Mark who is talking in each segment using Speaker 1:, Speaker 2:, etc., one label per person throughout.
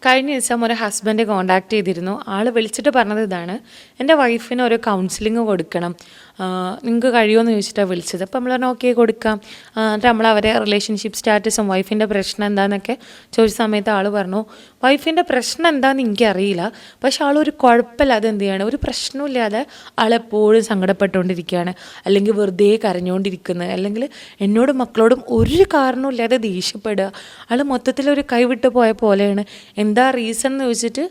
Speaker 1: കഴിഞ്ഞ ദിവസം ഒരു ഹസ്ബൻഡ് കോണ്ടാക്ട് ചെയ്തിരുന്നു. ആൾ വിളിച്ചിട്ട് പറഞ്ഞത് ഇതാണ്: എൻ്റെ വൈഫിന് ഒരു കൗൺസിലിംഗ് കൊടുക്കണം, നിങ്ങൾക്ക് കഴിയുമെന്ന് ചോദിച്ചിട്ടാണ് വിളിച്ചത്. അപ്പോൾ നമ്മൾ പറഞ്ഞു ഓക്കെ കൊടുക്കാം. എന്നിട്ട് നമ്മൾ അവരെ റിലേഷൻഷിപ്പ് സ്റ്റാറ്റസും വൈഫിൻ്റെ പ്രശ്നം എന്താണെന്നൊക്കെ ചോദിച്ച സമയത്ത് ആൾ പറഞ്ഞു വൈഫിൻ്റെ പ്രശ്നം എന്താണെന്ന് എനിക്കറിയില്ല, പക്ഷെ ആളൊരു കുഴപ്പമില്ലാതെ എന്ത് ചെയ്യാണ്, ഒരു പ്രശ്നമില്ലാതെ ആളെപ്പോഴും സങ്കടപ്പെട്ടുകൊണ്ടിരിക്കുകയാണ്, അല്ലെങ്കിൽ വെറുതെ കരഞ്ഞുകൊണ്ടിരിക്കുന്നത്, അല്ലെങ്കിൽ എന്നോടും മക്കളോടും ഒരു കാരണമില്ലാതെ ദേഷ്യപ്പെടുക. ആൾ മൊത്തത്തിലൊരു കൈവിട്ട് പോയ പോലെയാണ്. എന്താ റീസൺ എന്ന് ചോദിച്ചിട്ട്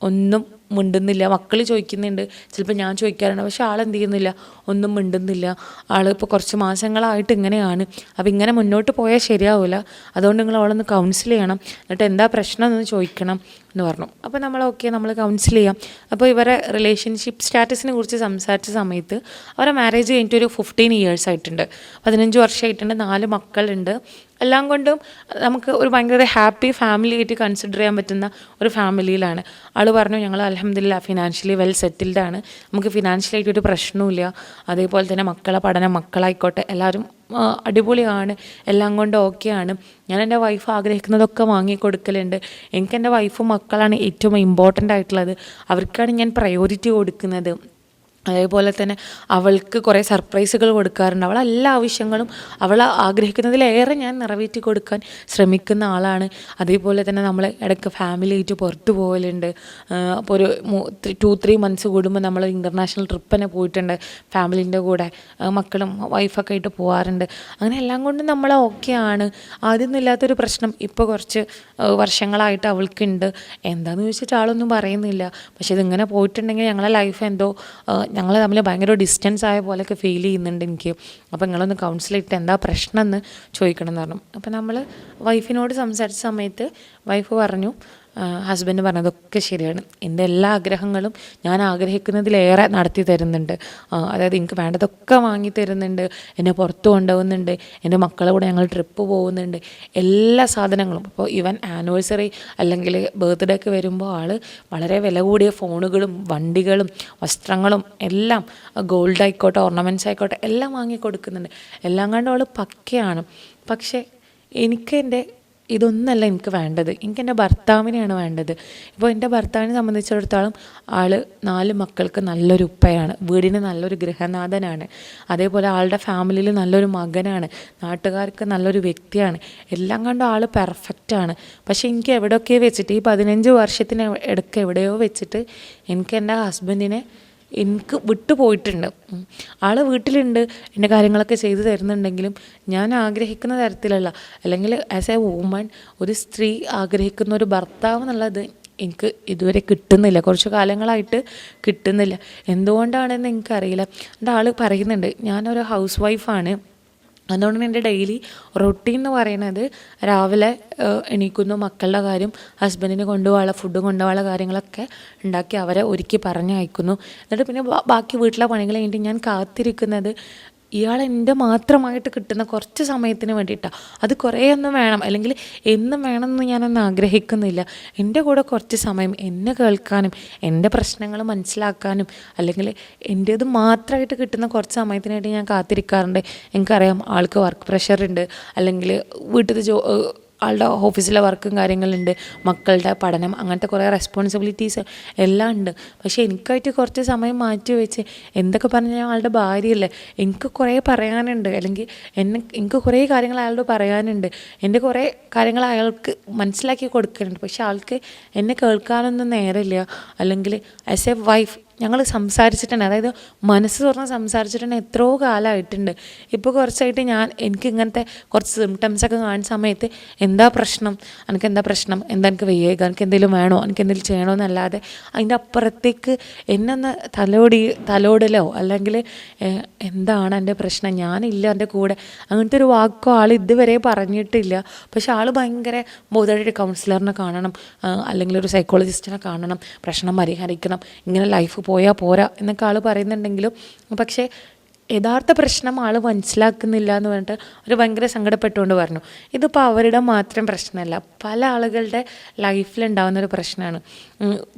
Speaker 1: ഒന്നും മിണ്ടുന്നില്ല. മക്കൾ ചോദിക്കുന്നുണ്ട്, ചിലപ്പോൾ ഞാൻ ചോദിക്കാറുണ്ട്, പക്ഷെ ആളെന്ത് ചെയ്യുന്നില്ല, ഒന്നും മിണ്ടുന്നില്ല. ആളിപ്പോൾ കുറച്ച് മാസങ്ങളായിട്ട് ഇങ്ങനെയാണ്. അപ്പോൾ ഇങ്ങനെ മുന്നോട്ട് പോയാൽ ശരിയാവില്ല, അതുകൊണ്ട് നിങ്ങൾ അവളൊന്ന് കൗൺസിൽ ചെയ്യണം, എന്നിട്ട് എന്താ പ്രശ്നം എന്ന് ചോദിക്കണം എന്ന് പറഞ്ഞു. അപ്പോൾ നമ്മൾ ഓക്കെ, നമ്മൾ കൗൺസിൽ ചെയ്യാം. അപ്പോൾ ഇവരെ റിലേഷൻഷിപ്പ് സ്റ്റാറ്റസിനെ കുറിച്ച് സംസാരിച്ച സമയത്ത് അവരെ മാരേജ് കഴിഞ്ഞിട്ട് ഒരു 15 years ആയിട്ടുണ്ട്, 15 വർഷമായിട്ടുണ്ട്, 4 മക്കളുണ്ട്. എല്ലാം കൊണ്ടും നമുക്ക് ഒരു ഭയങ്കര ഹാപ്പി ഫാമിലി ആയിട്ട് കൺസിഡർ ചെയ്യാൻ പറ്റുന്ന ഒരു ഫാമിലിയിലാണ്. ആൾ പറഞ്ഞു ഞങ്ങൾ അൽഹംദുലില്ലാ ഫിനാൻഷ്യലി വെൽ സെറ്റിൽഡാണ്, നമുക്ക് ഫിനാൻഷ്യലായിട്ട് ഒരു പ്രശ്നവുമില്ല. അതേപോലെ തന്നെ മക്കളെ പഠനം, മക്കളായിക്കോട്ടെ എല്ലാവരും അടിപൊളിയാണ്, എല്ലാം കൊണ്ടും ഓക്കെയാണ്. ഞാൻ എൻ്റെ വൈഫ് ആഗ്രഹിക്കുന്നതൊക്കെ വാങ്ങിക്കൊടുക്കലുണ്ട്. എനിക്ക് എൻ്റെ വൈഫും മക്കളാണ് ഏറ്റവും ഇമ്പോർട്ടൻ്റ് ആയിട്ടുള്ളത്, അവർക്കാണ് ഞാൻ പ്രയോറിറ്റി കൊടുക്കുന്നത്. അതേപോലെ തന്നെ അവൾക്ക് കുറേ സർപ്രൈസുകൾ കൊടുക്കാറുണ്ട്. അവൾ എല്ലാ ആവശ്യങ്ങളും അവൾ ആഗ്രഹിക്കുന്നതിലേറെ ഞാൻ നിറവേറ്റി കൊടുക്കാൻ ശ്രമിക്കുന്ന ആളാണ്. അതേപോലെ തന്നെ നമ്മൾ ഇടയ്ക്ക് ഫാമിലി ആയിട്ട് പുറത്ത് പോകലുണ്ട്. അപ്പോൾ ഒരു 2-3 months കൂടുമ്പോൾ നമ്മൾ ഇൻ്റർനാഷണൽ ട്രിപ്പ് തന്നെ പോയിട്ടുണ്ട് ഫാമിലീൻ്റെ കൂടെ, മക്കളും വൈഫൊക്കെ ആയിട്ട് പോകാറുണ്ട്. അങ്ങനെ എല്ലാം കൊണ്ടും നമ്മൾ ഓക്കെയാണ്. ആദ്യമൊന്നും ഇല്ലാത്തൊരു പ്രശ്നം ഇപ്പോൾ കുറച്ച് വർഷങ്ങളായിട്ട് അവൾക്കുണ്ട്. എന്താണെന്ന് ചോദിച്ചിട്ട് ആളൊന്നും പറയുന്നില്ല. പക്ഷെ ഇതിങ്ങനെ പോയിട്ടുണ്ടെങ്കിൽ ഞങ്ങളെ ലൈഫ് എന്തോ ഞങ്ങൾ തമ്മിൽ ഭയങ്കര ഡിസ്റ്റൻസ് ആയ പോലെയൊക്കെ ഫീൽ ചെയ്യുന്നുണ്ട് എനിക്ക്. അപ്പോൾ നിങ്ങളൊന്ന് കൗൺസിൽ ചെയ്തിട്ട് എന്താ പ്രശ്നം എന്ന് ചോദിക്കണം എന്ന് പറഞ്ഞു. അപ്പോൾ നമ്മൾ വൈഫിനോട് സംസാരിച്ച സമയത്ത് വൈഫ് പറഞ്ഞു, ഹസ്ബൻഡ് പറഞ്ഞതൊക്കെ ശരിയാണ്, എൻ്റെ എല്ലാ ആഗ്രഹങ്ങളും ഞാൻ ആഗ്രഹിക്കുന്നതിലേറെ നടത്തി തരുന്നുണ്ട്. അതായത് എനിക്ക് വേണ്ടതൊക്കെ വാങ്ങി തരുന്നുണ്ട്, എന്നെ പുറത്ത് കൊണ്ടുപോകുന്നുണ്ട്, എൻ്റെ മക്കളെ കൂടെ ഞങ്ങൾ ട്രിപ്പ് പോകുന്നുണ്ട്, എല്ലാ സാധനങ്ങളും. ഇപ്പോൾ ഈവൻ ആനിവേഴ്സറി അല്ലെങ്കിൽ ബർത്ത്ഡേ ഒക്കെ വരുമ്പോൾ ആൾ വളരെ വില കൂടിയ ഫോണുകളും വണ്ടികളും വസ്ത്രങ്ങളും എല്ലാം, ഗോൾഡ് ആയിക്കോട്ടെ ഓർണമെൻറ്റ്സ് ആയിക്കോട്ടെ എല്ലാം വാങ്ങി കൊടുക്കുന്നുണ്ട്. എല്ലാം കണ്ടും അവൾ പക്കയാണ്. പക്ഷേ ഇതൊന്നല്ല എനിക്ക് വേണ്ടത്, എനിക്കെൻ്റെ ഭർത്താവിനെയാണ് വേണ്ടത്. ഇപ്പോൾ എൻ്റെ ഭർത്താവിനെ സംബന്ധിച്ചിടത്തോളം ആൾ 4 മക്കൾക്ക് നല്ലൊരു ഉപ്പയാണ്, വീടിന് നല്ലൊരു ഗൃഹനാഥനാണ്, അതേപോലെ ആളുടെ ഫാമിലിയിൽ നല്ലൊരു മകനാണ്, നാട്ടുകാർക്ക് നല്ലൊരു വ്യക്തിയാണ്, എല്ലാം കണ്ടും ആൾ പെർഫെക്റ്റാണ്. പക്ഷേ എനിക്ക് എവിടെയൊക്കെ വെച്ചിട്ട് ഈ 15 വർഷത്തിന് ഇടയ്ക്ക് എവിടെയോ വെച്ചിട്ട് എനിക്ക് എൻ്റെ ഹസ്ബൻഡിനെ എനിക്ക് വിട്ടുപോയിട്ടുണ്ട്. ആൾ വീട്ടിലുണ്ട്, എൻ്റെ കാര്യങ്ങളൊക്കെ ചെയ്തു തരുന്നുണ്ടെങ്കിലും ഞാൻ ആഗ്രഹിക്കുന്ന തരത്തിലല്ല, അല്ലെങ്കിൽ ആസ് എ വുമൺ ഒരു സ്ത്രീ ആഗ്രഹിക്കുന്ന ഒരു ഭർത്താവ് എന്നുള്ളത് എനിക്ക് ഇതുവരെ കിട്ടുന്നില്ല, കുറച്ച് കാലങ്ങളായിട്ട് കിട്ടുന്നില്ല. എന്തുകൊണ്ടാണെന്ന് എനിക്കറിയില്ല. എൻ്റെ ആൾ പറയുന്നുണ്ട് ഞാനൊരു ഹൗസ് വൈഫാണ്, അതുകൊണ്ട് തന്നെ എൻ്റെ ഡെയിലി റൊട്ടീൻ എന്ന് പറയുന്നത് രാവിലെ എണീക്കുന്നു, മക്കളുടെ കാര്യം, ഹസ്ബൻഡിന് കൊണ്ടുപോകാനുള്ള ഫുഡ് കൊണ്ടുപോകാനുള്ള കാര്യങ്ങളൊക്കെ ഉണ്ടാക്കി അവരെ ഒരുക്കി പറഞ്ഞയക്കുന്നു. എന്നിട്ട് പിന്നെ ബാക്കി വീട്ടിലെ പണികൾ കഴിഞ്ഞിട്ട് ഞാൻ കാത്തിരിക്കുന്നത് ഇയാൾ എൻ്റെ മാത്രമായിട്ട് കിട്ടുന്ന കുറച്ച് സമയത്തിന് വേണ്ടിയിട്ടാണ്. അത് കുറേ ഒന്നും വേണം, അല്ലെങ്കിൽ എന്നും വേണമെന്ന് ഞാനൊന്നും ആഗ്രഹിക്കുന്നില്ല. എൻ്റെ കൂടെ കുറച്ച് സമയം എന്നെ കേൾക്കാനും എൻ്റെ പ്രശ്നങ്ങൾ മനസ്സിലാക്കാനും, അല്ലെങ്കിൽ എൻ്റേത് മാത്രമായിട്ട് കിട്ടുന്ന കുറച്ച് സമയത്തിനായിട്ട് ഞാൻ കാത്തിരിക്കാറുണ്ട്. എനിക്കറിയാം ആൾക്ക് വർക്ക് പ്രഷറുണ്ട്, അല്ലെങ്കിൽ വീട്ടിൽ ആളുടെ ഓഫീസിലെ വർക്കും കാര്യങ്ങളുണ്ട്, മക്കളുടെ പഠനം, അങ്ങനത്തെ കുറേ റെസ്പോൺസിബിലിറ്റീസ് എല്ലാം ഉണ്ട്. പക്ഷേ എനിക്കായിട്ട് കുറച്ച് സമയം മാറ്റി വെച്ച്, എന്തൊക്കെ പറഞ്ഞാൽ ആളുടെ ഭാര്യയല്ലേ, എനിക്ക് കുറേ പറയാനുണ്ട്, അല്ലെങ്കിൽ എനിക്ക് കുറേ കാര്യങ്ങൾ അയാളോട് പറയാനുണ്ട്, എൻ്റെ കുറേ കാര്യങ്ങൾ അയാൾക്ക് മനസ്സിലാക്കി കൊടുക്കുന്നുണ്ട്. പക്ഷേ ആൾക്ക് എന്നെ കേൾക്കാനൊന്നും നേരമില്ല. അല്ലെങ്കിൽ ആസ് എ വൈഫ് ഞങ്ങൾ സംസാരിച്ചിട്ടുണ്ട്, അതായത് മനസ്സ് തുറന്ന് സംസാരിച്ചിട്ടുണ്ട്, എത്രയോ കാലമായിട്ടുണ്ട്. ഇപ്പോൾ കുറച്ചായിട്ട് എനിക്ക് ഇങ്ങനത്തെ കുറച്ച് സിംറ്റംസൊക്കെ കാണുന്ന സമയത്ത് എന്താ പ്രശ്നം, എന്താ പ്രശ്നം, എനിക്ക് വയ്യേക, എനിക്ക് എന്തെങ്കിലും വേണോ, എനിക്ക് എന്തെങ്കിലും ചെയ്യണമെന്നല്ലാതെ അതിൻ്റെ അപ്പുറത്തേക്ക് എന്നൊന്ന് തലോടലോ അല്ലെങ്കിൽ എന്താണ് എൻ്റെ പ്രശ്നം, ഞാനില്ല എൻ്റെ കൂടെ, അങ്ങനത്തെ ഒരു വാക്കോ ആൾ ഇതുവരെ പറഞ്ഞിട്ടില്ല. പക്ഷെ ആൾ ഭയങ്കര ബോധമായിട്ട് കൗൺസിലറിനെ കാണണം, അല്ലെങ്കിൽ ഒരു സൈക്കോളജിസ്റ്റിനെ കാണണം, പ്രശ്നം പരിഹരിക്കണം, ഇങ്ങനെ ലൈഫ് പോയാൽ പോരാ എന്നൊക്കെ ആൾ പറയുന്നുണ്ടെങ്കിലും പക്ഷേ യഥാർത്ഥ പ്രശ്നം ആൾ മനസ്സിലാക്കുന്നില്ല എന്ന് പറഞ്ഞിട്ട് അവർ ഭയങ്കര സങ്കടപ്പെട്ടുകൊണ്ട് പറഞ്ഞു. ഇതിപ്പോൾ അവരുടെ മാത്രം പ്രശ്നമല്ല, പല ആളുകളുടെ ലൈഫിലുണ്ടാകുന്നൊരു പ്രശ്നമാണ്.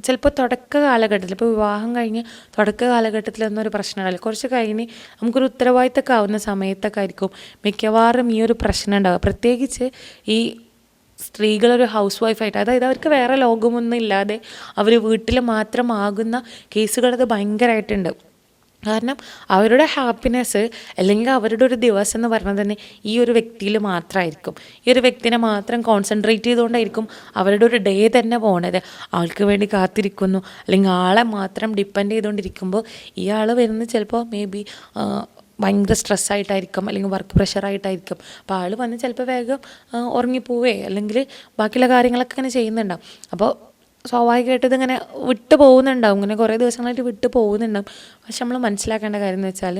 Speaker 1: ചിലപ്പോൾ തുടക്ക കാലഘട്ടത്തിൽ, ഇപ്പോൾ വിവാഹം കഴിഞ്ഞ് തുടക്ക കാലഘട്ടത്തിലൊന്നും ഒരു പ്രശ്നമല്ല, കുറച്ച് കഴിഞ്ഞ് നമുക്കൊരു ഉത്തരവാദിത്തമൊക്കെ ആവുന്ന സമയത്തൊക്കെ ആയിരിക്കും മിക്കവാറും ഈ ഒരു പ്രശ്നം ഉണ്ടാവുക. പ്രത്യേകിച്ച് ഈ സ്ത്രീകളൊരു ഹൗസ് വൈഫായിട്ട്, അതായത് അവർക്ക് വേറെ ലോകമൊന്നും ഇല്ലാതെ അവർ വീട്ടിൽ മാത്രമാകുന്ന കേസുകളത് ഭയങ്കരമായിട്ടുണ്ട്. കാരണം അവരുടെ ഹാപ്പിനെസ് അല്ലെങ്കിൽ അവരുടെ ഒരു ദിവസം എന്ന് പറഞ്ഞാൽ തന്നെ ഈ ഒരു വ്യക്തിയിൽ മാത്രമായിരിക്കും. ഈ ഒരു വ്യക്തിനെ മാത്രം കോൺസെൻട്രേറ്റ് ചെയ്തുകൊണ്ടായിരിക്കും അവരുടെ ഒരു ഡേ തന്നെ പോണത്. ആൾക്ക് വേണ്ടി കാത്തിരിക്കുന്നു, അല്ലെങ്കിൽ ആളെ മാത്രം ഡിപ്പെൻഡ് ചെയ്തുകൊണ്ടിരിക്കുമ്പോൾ ഈ ആൾ വരുന്നത് ചിലപ്പോൾ മേ ബി ഭയങ്കര സ്ട്രെസ്സായിട്ടായിരിക്കും, അല്ലെങ്കിൽ വർക്ക് പ്രഷറായിട്ടായിരിക്കും. അപ്പോൾ ആൾ വന്ന് ചിലപ്പോൾ വേഗം ഉറങ്ങിപ്പോവേ അല്ലെങ്കിൽ ബാക്കിയുള്ള കാര്യങ്ങളൊക്കെ ഇങ്ങനെ ചെയ്യുന്നുണ്ടാവും. അപ്പോൾ സ്വാഭാവികമായിട്ട് ഇതിങ്ങനെ വിട്ടു പോകുന്നുണ്ടാവും, ഇങ്ങനെ കുറേ ദിവസങ്ങളായിട്ട് വിട്ടു പോകുന്നുണ്ടാവും. പക്ഷെ നമ്മൾ മനസ്സിലാക്കേണ്ട കാര്യം എന്ന് വെച്ചാൽ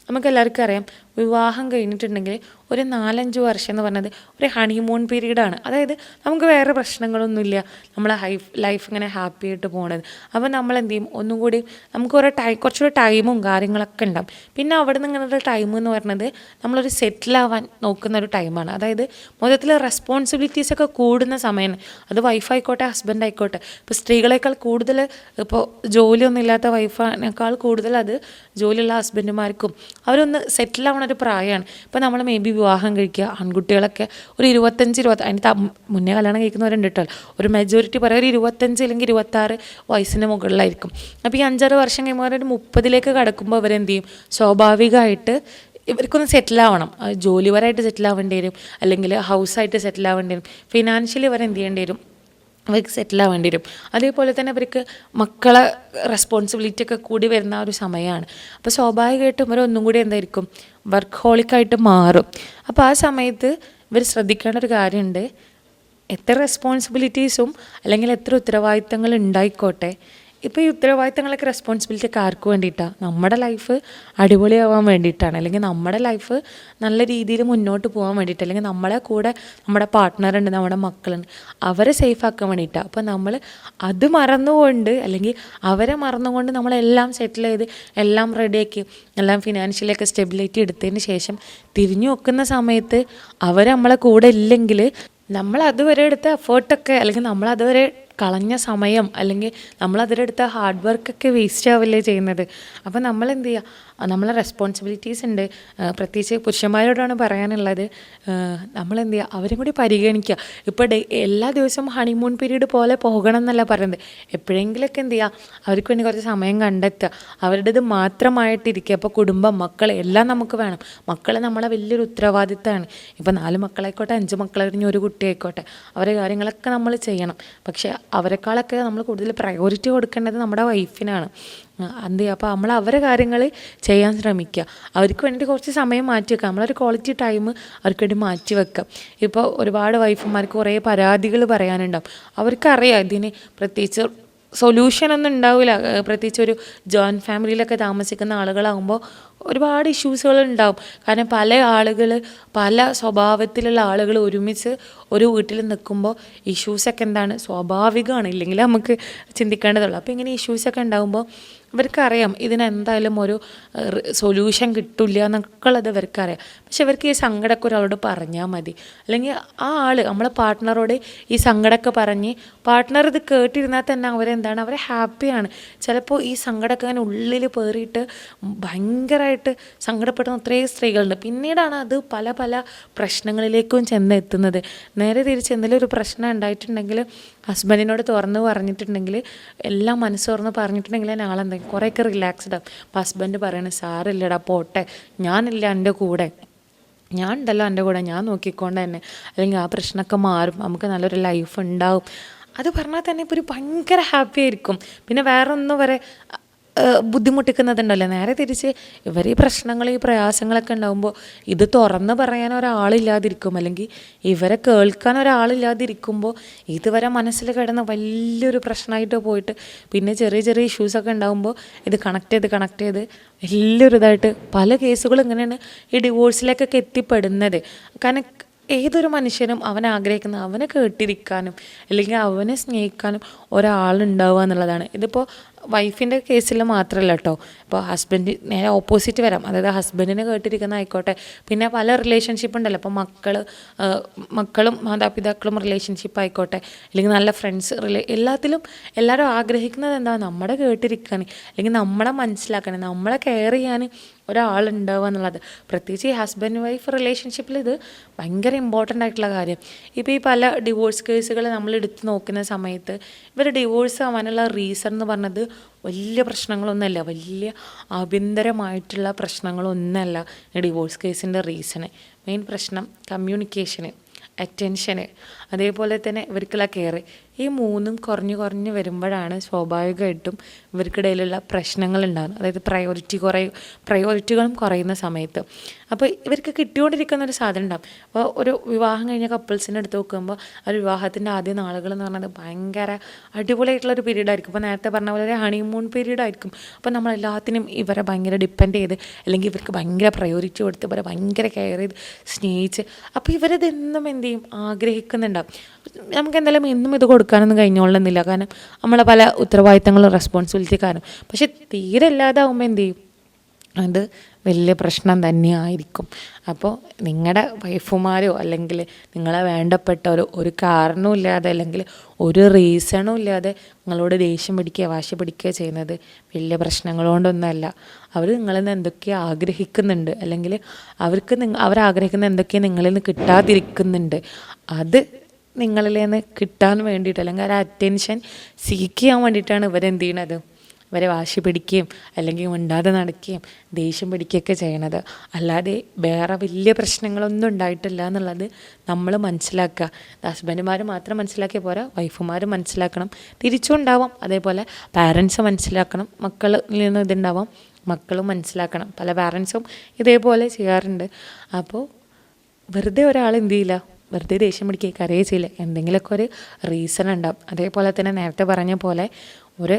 Speaker 1: നമുക്കെല്ലാവർക്കും അറിയാം, വിവാഹം കഴിഞ്ഞിട്ടുണ്ടെങ്കിൽ ഒരു 4-5 വർഷം എന്ന് പറഞ്ഞത് ഒരു ഹണിമൂൺ പീരീഡാണ്. അതായത് നമുക്ക് വേറെ പ്രശ്നങ്ങളൊന്നുമില്ല, നമ്മളെ ലൈഫ് ഇങ്ങനെ ഹാപ്പി ആയിട്ട് പോകണത്. അപ്പോൾ നമ്മൾ എന്ത് ചെയ്യും, ഒന്നും കൂടി നമുക്ക് കുറച്ചുകൂടെ ടൈമും കാര്യങ്ങളൊക്കെ ഉണ്ടാവും. പിന്നെ അവിടെ നിന്ന് ഇങ്ങനെ ഒരു ടൈം എന്ന് പറയുന്നത് നമ്മളൊരു സെറ്റിലാവാൻ നോക്കുന്ന ഒരു ടൈമാണ്. അതായത് മൊത്തത്തിൽ റെസ്പോൺസിബിലിറ്റീസൊക്കെ കൂടുന്ന സമയമാണ്. അത് വൈഫായിക്കോട്ടെ ഹസ്ബൻഡ് ആയിക്കോട്ടെ. ഇപ്പോൾ സ്ത്രീകളെക്കാൾ കൂടുതൽ ഇപ്പോൾ ജോലിയൊന്നും ഇല്ലാത്ത വൈഫിനേക്കാൾ കൂടുതൽ അത് ജോലിയുള്ള ഹസ്ബൻഡുമാർക്കും അവരൊന്ന് സെറ്റിലാവണ ഒരു പ്രായമാണ്. ഇപ്പോൾ നമ്മൾ മേ ബി വിവാഹം കഴിക്കുക, ആൺകുട്ടികളൊക്കെ ഒരു 25-20, അതിന് മുന്നേ കല്യാണം കഴിക്കുന്നവരുണ്ട് കേട്ടോ. ഒരു മെജോറിറ്റി പറയാം ഒരു 25 അല്ലെങ്കിൽ 26 വയസ്സിന് മുകളിലായിരിക്കും. അപ്പോൾ ഈ 5-6 വർഷം കഴിയുമ്പോൾ ഒരു 30-ലേക്ക് കടക്കുമ്പോൾ അവരെന്ത് ചെയ്യും, സ്വാഭാവികമായിട്ട് ഇവർക്കൊന്ന് സെറ്റിലാവണം. ജോലിപരമായിട്ട് സെറ്റിലാവേണ്ടി വരും, അല്ലെങ്കിൽ ഹൗസായിട്ട് സെറ്റിലാവേണ്ടി വരും, ഫിനാൻഷ്യലി ഇവരെന്ത് ചെയ്യേണ്ടി വരും, അവർക്ക് സെറ്റിലാവേണ്ടി വരും. അതേപോലെ തന്നെ അവർക്ക് മക്കളെ റെസ്പോൺസിബിലിറ്റി ഒക്കെ കൂടി വരുന്ന ഒരു സമയമാണ്. അപ്പോൾ സ്വാഭാവികമായിട്ടും ഇവരൊന്നും കൂടി എന്തായിരിക്കും, വർക്ക് ഹോളിക്കായിട്ട് മാറും. അപ്പോൾ ആ സമയത്ത് ഇവർ ശ്രദ്ധിക്കേണ്ട ഒരു കാര്യമുണ്ട്, എത്ര റെസ്പോൺസിബിലിറ്റീസും അല്ലെങ്കിൽ എത്ര ഉത്തരവാദിത്തങ്ങൾ ഉണ്ടായിക്കോട്ടെ, ഇപ്പോൾ ഈ ഉത്തരവാദിത്തങ്ങളൊക്കെ റെസ്പോൺസിബിലിറ്റി ഒക്കെ ആർക്ക് വേണ്ടിയിട്ടാണ്, നമ്മുടെ ലൈഫ് അടിപൊളിയാവാൻ വേണ്ടിയിട്ടാണ്, അല്ലെങ്കിൽ നമ്മുടെ ലൈഫ് നല്ല രീതിയിൽ മുന്നോട്ട് പോകാൻ വേണ്ടിയിട്ട്, അല്ലെങ്കിൽ നമ്മളെ കൂടെ നമ്മുടെ പാർട്ട്ണറുണ്ട്, നമ്മുടെ മക്കളുണ്ട്, അവരെ സേഫ് ആക്കാൻ വേണ്ടിയിട്ടാണ്. അപ്പോൾ നമ്മൾ അത് മറന്നുകൊണ്ട് അല്ലെങ്കിൽ അവരെ മറന്നുകൊണ്ട് നമ്മളെല്ലാം സെറ്റിൽ ചെയ്ത് എല്ലാം റെഡിയാക്കി എല്ലാം ഫിനാൻഷ്യലിയൊക്കെ സ്റ്റെബിലിറ്റി എടുത്തതിന് ശേഷം തിരിഞ്ഞു നോക്കുന്ന സമയത്ത് അവർ നമ്മളെ കൂടെ ഇല്ലെങ്കിൽ നമ്മൾ അതുവരെ എടുത്ത എഫേർട്ടൊക്കെ അല്ലെങ്കിൽ നമ്മളതുവരെ കളഞ്ഞ സമയം അല്ലെങ്കിൽ നമ്മളതിലെടുത്ത ഹാർഡ് വർക്കൊക്കെ വേസ്റ്റ് ആവില്ലേ ചെയ്യുന്നത്. അപ്പോൾ നമ്മളെന്ത് ചെയ്യുക, നമ്മളെ റെസ്പോൺസിബിലിറ്റീസ് ഉണ്ട്. പ്രത്യേകിച്ച് പുരുഷന്മാരോടാണ് പറയാനുള്ളത്, നമ്മളെന്ത് ചെയ്യുക, അവരും കൂടി പരിഗണിക്കുക. ഇപ്പോൾ എല്ലാ ദിവസവും ഹണിമൂൺ പീരീഡ് പോലെ പോകണം എന്നല്ല പറയുന്നത്. എപ്പോഴെങ്കിലുമൊക്കെ എന്ത് ചെയ്യുക, അവർക്ക് വേണ്ടി കുറച്ച് സമയം കണ്ടെത്തുക, അവരുടേത് മാത്രമായിട്ടിരിക്കുക. അപ്പോൾ കുടുംബം, മക്കൾ എല്ലാം നമുക്ക് വേണം. മക്കൾ നമ്മളെ വലിയൊരു ഉത്തരവാദിത്തമാണ്. ഇപ്പോൾ 4 മക്കളായിക്കോട്ടെ, 5 മക്കളായിരുന്നു, ഒരു കുട്ടിയായിക്കോട്ടെ, അവരെ കാര്യങ്ങളൊക്കെ നമ്മൾ ചെയ്യണം. പക്ഷേ അവരെക്കാളൊക്കെ നമ്മൾ കൂടുതൽ പ്രയോറിറ്റി കൊടുക്കേണ്ടത് നമ്മുടെ വൈഫിനാണ്. എന്ത് ചെയ്യുക, അപ്പോൾ നമ്മൾ അവരെ കാര്യങ്ങൾ ചെയ്യാൻ ശ്രമിക്കുക. അവർക്ക് വേണ്ടി കുറച്ച് സമയം മാറ്റി വെക്കുക, നമ്മളൊരു ക്വാളിറ്റി ടൈം അവർക്ക് വേണ്ടി മാറ്റി വെക്കുക. ഇപ്പോൾ ഒരുപാട് വൈഫുമാർക്ക് കുറേ പരാതികൾ പറയാനുണ്ടാവും. അവർക്കറിയാം ഇതിന് പ്രത്യേകിച്ച് സൊല്യൂഷനൊന്നും ഉണ്ടാവില്ല. പ്രത്യേകിച്ച് ഒരു ജോയിൻറ്റ് ഫാമിലിയിലൊക്കെ താമസിക്കുന്ന ആളുകളാകുമ്പോൾ ഒരുപാട് ഇഷ്യൂസുകൾ ഉണ്ടാവും. കാരണം പല സ്വഭാവത്തിലുള്ള ആളുകൾ ഒരുമിച്ച് ഒരു വീട്ടിൽ നിൽക്കുമ്പോൾ ഇഷ്യൂസൊക്കെ എന്താണ് സ്വാഭാവികമാണ്, ഇല്ലെങ്കിൽ നമുക്ക് ചിന്തിക്കേണ്ടതുള്ളൂ. അപ്പോൾ ഇങ്ങനെ ഇഷ്യൂസൊക്കെ ഉണ്ടാകുമ്പോൾ ഇവർക്കറിയാം ഇതിനെന്തായാലും ഒരു സൊല്യൂഷൻ കിട്ടില്ല എന്നൊക്കെ ഉള്ളത് ഇവർക്കറിയാം. പക്ഷെ ഇവർക്ക് ഈ സങ്കടമൊക്കെ ഒരാളോട് പറഞ്ഞാൽ മതി, അല്ലെങ്കിൽ ആ ആൾ നമ്മളെ പാർട്ട്ണറോട് ഈ സങ്കടമൊക്കെ പറഞ്ഞ് പാർട്ട്ണർ ഇത് കേട്ടിരുന്നാൽ തന്നെ അവരെന്താണ്, അവരെ ഹാപ്പിയാണ്. ചിലപ്പോൾ ഈ സങ്കടമൊക്കെ അങ്ങനെ ഉള്ളിൽ പേറിയിട്ട് ഭയങ്കരമായിട്ട് സങ്കടപ്പെടുന്ന അത്രയും സ്ത്രീകളുണ്ട്. പിന്നീടാണ് അത് പല പല പ്രശ്നങ്ങളിലേക്കും ചെന്നെത്തുന്നത്. നേരെ തിരിച്ച് എന്തെങ്കിലും ഒരു പ്രശ്നം ഉണ്ടായിട്ടുണ്ടെങ്കിൽ ഹസ്ബൻഡിനോട് തുറന്ന് പറഞ്ഞിട്ടുണ്ടെങ്കിൽ, എല്ലാം മനസ്സ് തുറന്ന് പറഞ്ഞിട്ടുണ്ടെങ്കിൽ ആളെന്തെങ്കിലും കുറേയൊക്കെ റിലാക്സ്ഡ് ആവും. അപ്പോൾ ഹസ്ബൻഡ് പറയണത് സാറില്ലടാ പോട്ടെ, ഞാനില്ല എൻ്റെ കൂടെ, ഞാൻ ഉണ്ടല്ലോ എൻ്റെ കൂടെ, ഞാൻ നോക്കിക്കൊണ്ട് തന്നെ, അല്ലെങ്കിൽ ആ പ്രശ്നമൊക്കെ മാറും, നമുക്ക് നല്ലൊരു ലൈഫ് ഉണ്ടാവും. അത് പറഞ്ഞാൽ തന്നെ ഇപ്പോൾ ഒരു ഭയങ്കര ഹാപ്പി ആയിരിക്കും. പിന്നെ വേറെ ഒന്നും വരെ ബുദ്ധിമുട്ടിക്കുന്നതുണ്ടല്ലോ. നേരെ തിരിച്ച് ഇവർ ഈ പ്രശ്നങ്ങൾ ഈ പ്രയാസങ്ങളൊക്കെ ഉണ്ടാകുമ്പോൾ ഇത് തുറന്ന് പറയാൻ ഒരാളില്ലാതിരിക്കും, അല്ലെങ്കിൽ ഇവരെ കേൾക്കാൻ ഒരാളില്ലാതിരിക്കുമ്പോൾ ഇതുവരെ മനസ്സിൽ കിടന്ന വലിയൊരു പ്രശ്നമായിട്ട് പോയിട്ട് പിന്നെ ചെറിയ ചെറിയ ഇഷ്യൂസൊക്കെ ഉണ്ടാകുമ്പോൾ ഇത് കണക്ട് ചെയ്ത് വലിയൊരു ഇതായിട്ട് പല കേസുകളും ഇങ്ങനെയാണ് ഈ ഡിവോഴ്സിലേക്കൊക്കെ എത്തിപ്പെടുന്നത്. കാരണം ഏതൊരു മനുഷ്യനും അവൻ ആഗ്രഹിക്കുന്ന അവനെ കേട്ടിരിക്കാനും അല്ലെങ്കിൽ അവനെ സ്നേഹിക്കാനും ഒരാളുണ്ടാവുക എന്നുള്ളതാണ്. ഇതിപ്പോൾ വൈഫിൻ്റെ കേസിൽ മാത്രമല്ല കേട്ടോ, ഇപ്പോൾ ഹസ്ബൻഡ് നേരെ ഓപ്പോസിറ്റ് വരാം. അതായത് ഹസ്ബൻഡിനെ കേട്ടിരിക്കുന്ന ആയിക്കോട്ടെ, പിന്നെ പല റിലേഷൻഷിപ്പ് ഉണ്ടല്ലോ. ഇപ്പോൾ മക്കളും മാതാപിതാക്കളും റിലേഷൻഷിപ്പ് ആയിക്കോട്ടെ, അല്ലെങ്കിൽ നല്ല ഫ്രണ്ട്സ് എല്ലാത്തിലും എല്ലാവരും ആഗ്രഹിക്കുന്നത് എന്താ, നമ്മുടെ കേട്ടിരിക്കാൻ, അല്ലെങ്കിൽ നമ്മളെ മനസ്സിലാക്കാൻ, നമ്മളെ കെയർ ചെയ്യാൻ ഒരാളുണ്ടാവുക എന്നുള്ളത്. പ്രത്യേകിച്ച് ഈ ഹസ്ബൻഡ് വൈഫ് റിലേഷൻഷിപ്പിൽ ഇത് ഭയങ്കര ഇമ്പോർട്ടൻ്റ് ആയിട്ടുള്ള കാര്യം. ഇപ്പോൾ ഈ പല ഡിവോഴ്സ് കേസുകൾ നമ്മൾ എടുത്ത് നോക്കുന്ന സമയത്ത് ഇവർ ഡിവോഴ്സ് ആവാനുള്ള റീസൺ എന്ന് പറഞ്ഞത് വലിയ പ്രശ്നങ്ങളൊന്നുമല്ല, വലിയ ആഭ്യന്തരമായിട്ടുള്ള പ്രശ്നങ്ങളൊന്നുമല്ല ഡിവോഴ്സ് കേസിൻ്റെ റീസണ്. മെയിൻ പ്രശ്നം കമ്മ്യൂണിക്കേഷന്, അറ്റൻഷന്, അതേപോലെ തന്നെ ഇവർക്കുള്ള കെയർ, ഈ മൂന്നും കുറഞ്ഞ് വരുമ്പോഴാണ് സ്വാഭാവികമായിട്ടും ഇവർക്കിടയിലുള്ള പ്രശ്നങ്ങൾ ഉണ്ടാകുന്നത്. അതായത് പ്രയോറിറ്റികളും കുറയുന്ന സമയത്ത്. അപ്പോൾ ഇവർക്ക് കിട്ടിക്കൊണ്ടിരിക്കുന്ന ഒരു സാധനം ഉണ്ടാകും. അപ്പോൾ ഒരു വിവാഹം കഴിഞ്ഞ കപ്പിൾസിനെ എടുത്ത് നോക്കുമ്പോൾ ആ വിവാഹത്തിൻ്റെ ആദ്യ നാളുകൾ എന്ന് പറയുന്നത് ഭയങ്കര അടിപൊളിയായിട്ടുള്ളൊരു പീരീഡ് ആയിരിക്കും. ഇപ്പോൾ നേരത്തെ പറഞ്ഞ പോലെ ഒരു ഹണിമൂൺ പീരീഡ് ആയിരിക്കും. അപ്പോൾ നമ്മളെല്ലാത്തിനും ഇവരെ ഭയങ്കര ഡിപ്പെൻഡ് ചെയ്ത്, അല്ലെങ്കിൽ ഇവർക്ക് ഭയങ്കര പ്രയോറിറ്റി കൊടുത്ത്, ഇവരെ ഭയങ്കര കെയർ ചെയ്ത് സ്നേഹിച്ച്, അപ്പോൾ ഇവരതെന്നും എന്ത് ചെയ്യും, ആഗ്രഹിക്കുന്നുണ്ടാവും. നമുക്ക് എന്തായാലും എന്നും ഇത് കൊടുക്കാനൊന്നും കഴിഞ്ഞോളുന്നില്ല, കാരണം നമ്മളെ പല ഉത്തരവാദിത്തങ്ങളും റെസ്പോൺസിബിലിറ്റി കാരണം. പക്ഷെ തീരെ ഇല്ലാതാവുമ്പോൾ എന്ത് ചെയ്യും, അത് വലിയ പ്രശ്നം തന്നെയായിരിക്കും. അപ്പോൾ നിങ്ങളുടെ വൈഫുമാരോ അല്ലെങ്കിൽ നിങ്ങളെ വേണ്ടപ്പെട്ടവരോ ഒരു കാരണവും ഇല്ലാതെ, അല്ലെങ്കിൽ ഒരു റീസണും ഇല്ലാതെ നിങ്ങളോട് ദേഷ്യം പിടിക്കുക, വാശി പിടിക്കുക ചെയ്യുന്നത് വലിയ പ്രശ്നങ്ങളുകൊണ്ടൊന്നുമല്ല. അവർ നിങ്ങളിൽ നിന്ന് എന്തൊക്കെയോ ആഗ്രഹിക്കുന്നുണ്ട്, അല്ലെങ്കിൽ അവരാഗ്രഹിക്കുന്ന എന്തൊക്കെയോ നിങ്ങളിൽ നിന്ന് കിട്ടാതിരിക്കുന്നുണ്ട്. അത് നിങ്ങളിൽ നിന്ന് കിട്ടാൻ വേണ്ടിയിട്ട്, അല്ലെങ്കിൽ ആ അറ്റൻഷൻ സീക്ക് ചെയ്യാൻ വേണ്ടിയിട്ടാണ് ഇവരെന്ത് ചെയ്യണത്, ഇവരെ വാശി പിടിക്കുകയും അല്ലെങ്കിൽ മിണ്ടാതെ നടക്കുകയും ദേഷ്യം പിടിക്കുകയൊക്കെ ചെയ്യണത്. അല്ലാതെ വേറെ വലിയ പ്രശ്നങ്ങളൊന്നും ഉണ്ടായിട്ടില്ല എന്നുള്ളത് നമ്മൾ മനസ്സിലാക്കുക. ഹസ്ബൻഡുമാർ മാത്രം മനസ്സിലാക്കിയ പോരാ, വൈഫുമാർ മനസ്സിലാക്കണം. തിരിച്ചും ഉണ്ടാവാം. അതേപോലെ പാരൻസ് മനസ്സിലാക്കണം. മക്കളിൽ നിന്ന് ഇതുണ്ടാവാം, മക്കളും മനസ്സിലാക്കണം. പല പാരൻസും ഇതേപോലെ ചെയ്യാറുണ്ട്. അപ്പോൾ വെറുതെ ഒരാൾ എന്ത് ചെയ്യില്ല, വെറുതെ ദേഷ്യം പിടിക്കുക, കരയുക ചെയ്യില്ല, എന്തെങ്കിലുമൊക്കെ ഒരു റീസൺ ഉണ്ടാവും. അതേപോലെ തന്നെ നേരത്തെ പറഞ്ഞ പോലെ ഒരു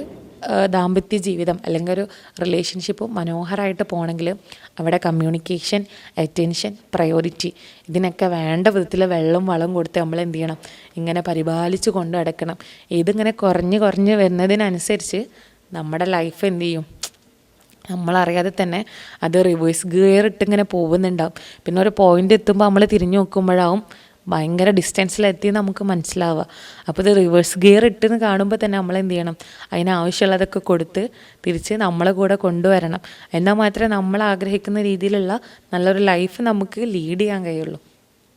Speaker 1: ദാമ്പത്യ ജീവിതം അല്ലെങ്കിൽ ഒരു റിലേഷൻഷിപ്പ് മനോഹരമായിട്ട് പോകണമെങ്കിൽ അവിടെ കമ്മ്യൂണിക്കേഷൻ, അറ്റൻഷൻ, പ്രയോറിറ്റി, ഇതിനൊക്കെ വേണ്ട വിധത്തിൽ വെള്ളം വളം കൊടുത്ത് നമ്മൾ എന്ത് ചെയ്യണം, ഇങ്ങനെ പരിപാലിച്ച് കൊണ്ട് നടക്കണം. ഇതിങ്ങനെ കുറഞ്ഞ് വരുന്നതിനനുസരിച്ച് നമ്മുടെ ലൈഫ് എന്ത് ചെയ്യും, നമ്മളറിയാതെ തന്നെ അത് റിവേഴ്സ് ഗിയർ ഇട്ടിങ്ങനെ പോകുന്നുണ്ടാവും. പിന്നെ ഒരു പോയിൻ്റ് എത്തുമ്പോൾ നമ്മൾ തിരിഞ്ഞു നോക്കുമ്പോഴാവും ഭയങ്കര ഡിസ്റ്റൻസിലെത്തി നമുക്ക് മനസ്സിലാവുക. അപ്പോൾ ഇത് റിവേഴ്സ് ഗിയർ ഇട്ടെന്ന് കാണുമ്പോൾ തന്നെ നമ്മൾ എന്ത് ചെയ്യണം, അതിനാവശ്യമുള്ളതൊക്കെ കൊടുത്ത് തിരിച്ച് നമ്മളെ കൂടെ കൊണ്ടുവരണം. എന്നാൽ മാത്രമേ നമ്മൾ ആഗ്രഹിക്കുന്ന രീതിയിലുള്ള നല്ലൊരു ലൈഫ് നമുക്ക് ലീഡ് ചെയ്യാൻ കഴിയുള്ളൂ.